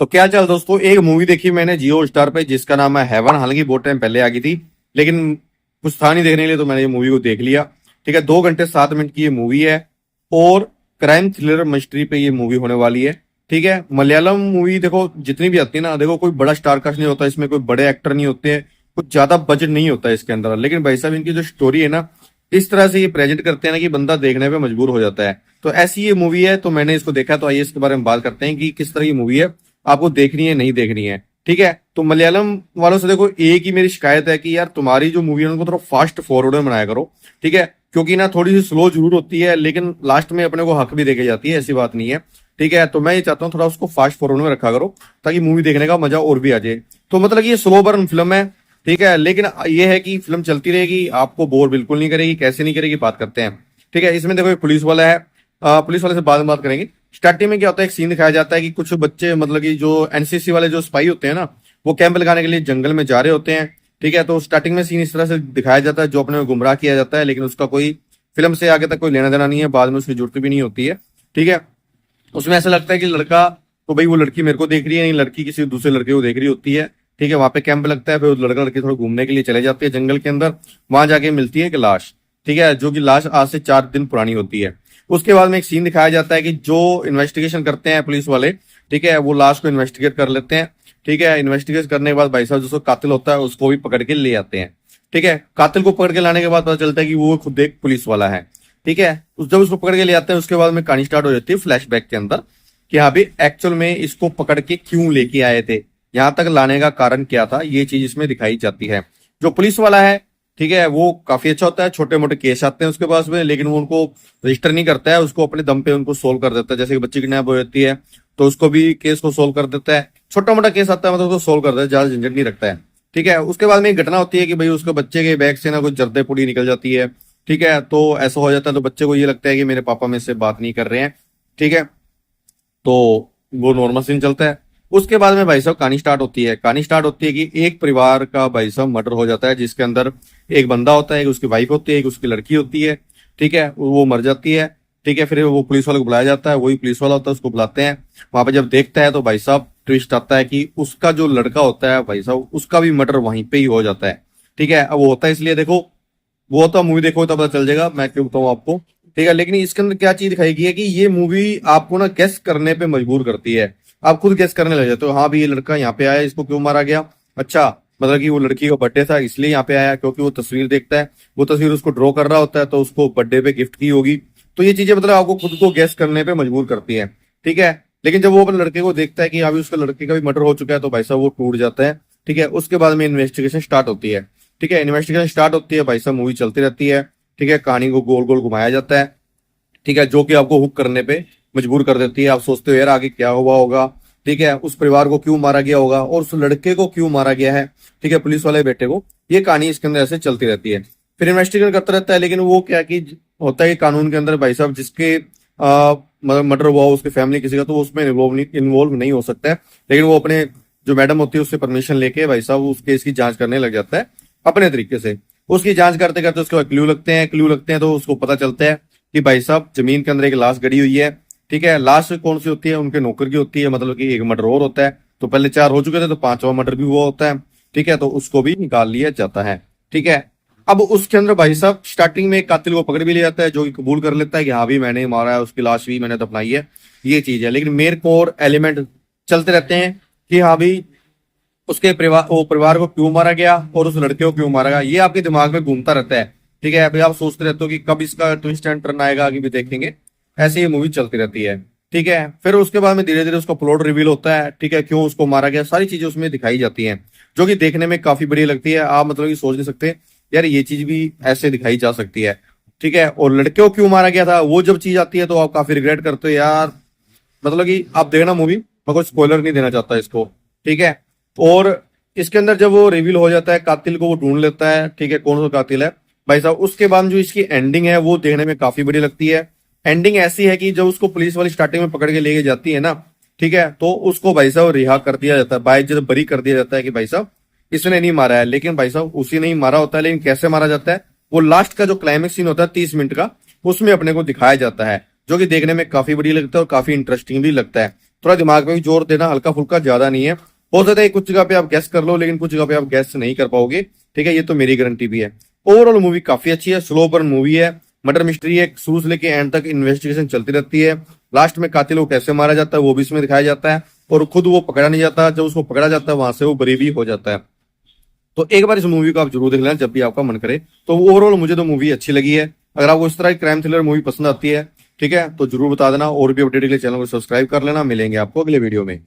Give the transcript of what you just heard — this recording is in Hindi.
तो क्या चल दोस्तों, एक मूवी देखी मैंने जियो स्टार पे जिसका नाम है हेवन। हालांकि बहुत टाइम पहले आ गई थी, लेकिन कुछ था नहीं देखने के लिए तो मैंने ये मूवी को देख लिया। ठीक है, 2 घंटे 7 मिनट की ये मूवी है और क्राइम थ्रिलर मिस्ट्री पे ये मूवी होने वाली है। ठीक है, मलयालम मूवी देखो जितनी भी आती है ना, देखो कोई बड़ा स्टार कास्ट नहीं होता इसमें, कोई बड़े एक्टर नहीं होते हैं, कुछ ज्यादा बजट नहीं होता है इसके अंदर। लेकिन भाई साहब इनकी जो स्टोरी है ना, इस तरह से ये प्रेजेंट करते हैं ना कि बंदा देखने पे मजबूर हो जाता है। तो ऐसी ये मूवी है, तो मैंने इसको देखा। तो आइए इसके बारे में बात करते हैं कि किस तरह की मूवी है, आपको देखनी है नहीं देखनी है। ठीक है, तो मलयालम वालों से देखो एक ही मेरी शिकायत है कि यार तुम्हारी जो मूवी है उनको थोड़ा फास्ट फॉरवर्ड में बनाया करो। ठीक है, क्योंकि ना थोड़ी सी स्लो जरूर होती है लेकिन लास्ट में अपने को हक भी देके जाती है, ऐसी बात नहीं है। ठीक है, तो मैं ये चाहता हूँ थोड़ा उसको फास्ट फॉरवर्ड में रखा करो ताकि मूवी देखने का मजा और भी आ जाए। तो मतलब ये स्लो बर्न फिल्म है। ठीक है, लेकिन ये है कि फिल्म चलती रहेगी, आपको बोर बिल्कुल नहीं करेगी। कैसे नहीं करेगी बात करते हैं। ठीक है, इसमें देखो एक पुलिस वाला है, पुलिस वाले से बाद में बात करेंगे। स्टार्टिंग में क्या होता है, एक सीन दिखाया जाता है कि कुछ बच्चे मतलब कि जो एनसीसी वाले जो स्पाई होते हैं ना, वो कैंप लगाने के लिए जंगल में जा रहे होते हैं। ठीक है, तो स्टार्टिंग में सीन इस तरह से दिखाया जाता है, जो अपने को गुमराह किया जाता है, लेकिन उसका कोई फिल्म से आगे तक कोई लेना देना नहीं है, बाद में उसकी जरूरत भी नहीं होती है। ठीक है, उसमें ऐसा लगता है कि लड़का तो भाई वो लड़की मेरे को देख रही है, नहीं लड़की किसी दूसरे लड़के को देख रही होती है। ठीक है, वहां पे कैंप लगता है, फिर लड़का लड़की थोड़ा घूमने के लिए चले जाते हैं जंगल के अंदर। वहां जाके मिलती है एक लाश। ठीक है, जो कि लाश आज से 4 दिन पुरानी होती है। उसके बाद में एक सीन दिखाया जाता है कि जो इन्वेस्टिगेशन करते हैं पुलिस वाले, ठीक है, वो लाश को इन्वेस्टिगेट कर लेते हैं। ठीक है, इन्वेस्टिगेट करने के बाद भाई साहब जिसको कातिल होता है उसको भी पकड़ के ले आते हैं। ठीक है, कातिल को पकड़ के लाने के बाद पता चलता है कि वो खुद एक पुलिस वाला है। ठीक है, जब उसको पकड़ के ले आते हैं उसके बाद में कहानी स्टार्ट हो जाती है फ्लैशबैक के अंदर कि हाँ भी एक्चुअल में इसको पकड़ के क्यों लेके आए थे, यहां तक लाने का कारण क्या था, ये चीज इसमें दिखाई जाती है। जो पुलिस वाला है, ठीक है, वो काफी अच्छा होता है। छोटे मोटे केस आते हैं उसके पास में, लेकिन वो उनको रजिस्टर नहीं करता है, उसको अपने दम पे उनको सोल्व कर देता है। जैसे कि बच्ची किडनैप हो जाती है तो उसको भी केस को सोल्व कर देता है। छोटा मोटा केस आता है मतलब उसको सोल्व कर देता है, ज्यादा झंझट नहीं रखता है। ठीक है, उसके बाद में एक घटना होती है कि भाई उसके बच्चे के बैग से ना कुछ जर्दे पुड़ी निकल जाती है। ठीक है, तो ऐसा हो जाता है तो बच्चे को ये लगता है कि मेरे पापा मेरे से बात नहीं कर रहे हैं। ठीक है, तो वो नॉर्मल सीन चलता है। उसके बाद में भाई साहब कहानी स्टार्ट होती है। कहानी स्टार्ट होती है कि एक परिवार का भाई साहब मर्डर हो जाता है, जिसके अंदर एक बंदा होता है, एक उसकी वाइफ होती है, एक उसकी लड़की होती है। ठीक है, वो मर जाती है। ठीक है, फिर वो पुलिस वाले को बुलाया जाता है, वही पुलिस वाला होता है, उसको बुलाते हैं। वहां पे जब देखता है तो भाई साहब ट्विस्ट आता है कि उसका जो लड़का होता है भाई साहब, उसका भी मर्डर वहीं पे ही हो जाता है। ठीक है, अब वो होता है इसलिए देखो, वो तो मूवी देखो तो पता चल जाएगा मैं क्यों बताऊँ आपको। ठीक है, लेकिन इसके अंदर क्या चीज दिखाई गई है कि ये मूवी आपको ना गेस करने पे मजबूर करती है। आप खुद गेस करने लग जाते हो, हाँ भी ये लड़का यहाँ पे आया, इसको क्यों मारा गया। अच्छा, मतलब कि वो लड़की का बर्थडे था इसलिए यहाँ पे आया, क्योंकि वो तस्वीर देखता है, वो तस्वीर उसको ड्रॉ कर रहा होता है तो उसको बर्थडे पे गिफ्ट की होगी। तो ये चीजें मतलब आपको खुद को गेस करने पे मजबूर करती है। ठीक है, लेकिन जब वो अपने लड़के को देखता है कि अभी उसके लड़के का भी मर्डर हो चुका है तो भाई साहब वो टूट जाता है। ठीक है, उसके बाद में इन्वेस्टिगेशन स्टार्ट होती है। ठीक है, इन्वेस्टिगेशन स्टार्ट होती है, भाई साहब मूवी चलती रहती है। ठीक है, कहानी को गोल गोल घुमाया जाता है। ठीक है, जो कि आपको हुक करने पे मजबूर कर देती है। आप सोचते हो यार आगे क्या हुआ होगा। ठीक है, उस परिवार को क्यों मारा गया होगा और उस लड़के को क्यों मारा गया है। ठीक है, पुलिस वाले बेटे को। ये कहानी इसके अंदर ऐसे चलती रहती है। फिर इन्वेस्टिगेशन करता रहता है, लेकिन वो क्या कि होता है कि कानून के अंदर भाई साहब जिसके मतलब मर्डर हुआ हो उसकी फैमिली किसी का, तो वो उसमें इन्वॉल्व नहीं हो सकता है। लेकिन वो अपने जो मैडम होती है उससे परमिशन लेके भाई साहब उस केस की जांच करने लग जाता है अपने तरीके से। उसकी जांच करते करते उसके बाद क्लू लगते हैं तो उसको पता चलता है कि भाई साहब जमीन के अंदर एक लाश गड़ी हुई है। ठीक है, लाश कौन सी होती है, उनके नौकर की होती है, मतलब कि एक मर्डर और होता है। तो पहले 4 हो चुके थे तो 5वां मर्डर भी हुआ होता है। ठीक है, तो उसको भी निकाल लिया जाता है। ठीक है, अब उसके अंदर भाई साहब स्टार्टिंग में एक कातिल को पकड़ भी लिया जाता है, जो कि कबूल कर लेता है कि हाँ भी मैंने मारा है, उसकी लाश भी मैंने दफनाई है। ये चीज है, लेकिन मेरे को और एलिमेंट चलते रहते हैं कि हाँ भी उसके परिवार को क्यों मारा गया और उस लड़के को क्यों मारा गया, ये आपके दिमाग में घूमता रहता है। ठीक है, अभी आप सोचते रहते हो कि कब इसका ट्विस्ट एंड टर्न आएगा, आगे भी देखेंगे। ऐसे ये मूवी चलती रहती है। ठीक है, फिर उसके बाद में धीरे धीरे उसका प्लॉट रिवील होता है। ठीक है, क्यों उसको मारा गया, सारी चीजें उसमें दिखाई जाती हैं, जो कि देखने में काफी बढ़िया लगती है। आप मतलब कि सोच नहीं सकते यार ये चीज भी ऐसे दिखाई जा सकती है। ठीक है, और लड़के को क्यों मारा गया था वो जब चीज आती है तो आप काफी रिग्रेट करते हो यार। मतलब कि आप देखना मूवी, मैं कोई स्पॉइलर नहीं देना चाहता इसको। ठीक है, और इसके अंदर जब वो रिवील हो जाता है कातिल को, वो ढूंढ लेता है। ठीक है, कौन सा कातिल है भाई साहब। उसके बाद जो इसकी एंडिंग है वो देखने में काफी बढ़िया लगती है। एंडिंग ऐसी है कि जब उसको पुलिस वाली स्टार्टिंग में पकड़ के लेके जाती है ना, ठीक है, तो उसको भाई साहब रिहा कर दिया जाता है, बाय जब बरी कर दिया जाता है कि भाई साहब इसने नहीं मारा है। लेकिन भाई साहब उसी ने ही मारा होता है, लेकिन कैसे मारा जाता है वो लास्ट का जो क्लाइमेक्स सीन होता है 30 मिनट का, उसमें अपने को दिखाया जाता है, जो कि देखने में काफी बढ़िया लगता है और काफी इंटरेस्टिंग भी लगता है। थोड़ा दिमाग में भी जोर देना, हल्का फुल्का, ज्यादा नहीं है। हो सकता है कुछ जगह पे आप गैस कर लो, लेकिन कुछ जगह पे आप गैस नहीं कर पाओगे, ठीक है, ये तो मेरी गारंटी भी है। ओवरऑल मूवी काफी अच्छी है, स्लो बर्न मूवी है, मर्डर मिस्ट्री है, शुरू से लेके एंड तक इन्वेस्टिगेशन चलती रहती है। लास्ट में कातिल को कैसे मारा जाता है वो भी इसमें दिखाया जाता है, और खुद वो पकड़ा नहीं जाता, जब उसको पकड़ा जाता है वहां से वो बरी भी हो जाता है। तो एक बार इस मूवी को आप जरूर देख लेना जब भी आपका मन करे। तो ओवरऑल मुझे तो मूवी अच्छी लगी है। अगर आपको इस तरह की क्राइम थ्रिलर मूवी पसंद आती है, ठीक है, तो जरूर बता देना, और भी अपडेट के लिए चैनल को सब्सक्राइब कर लेना। मिलेंगे आपको अगले वीडियो में।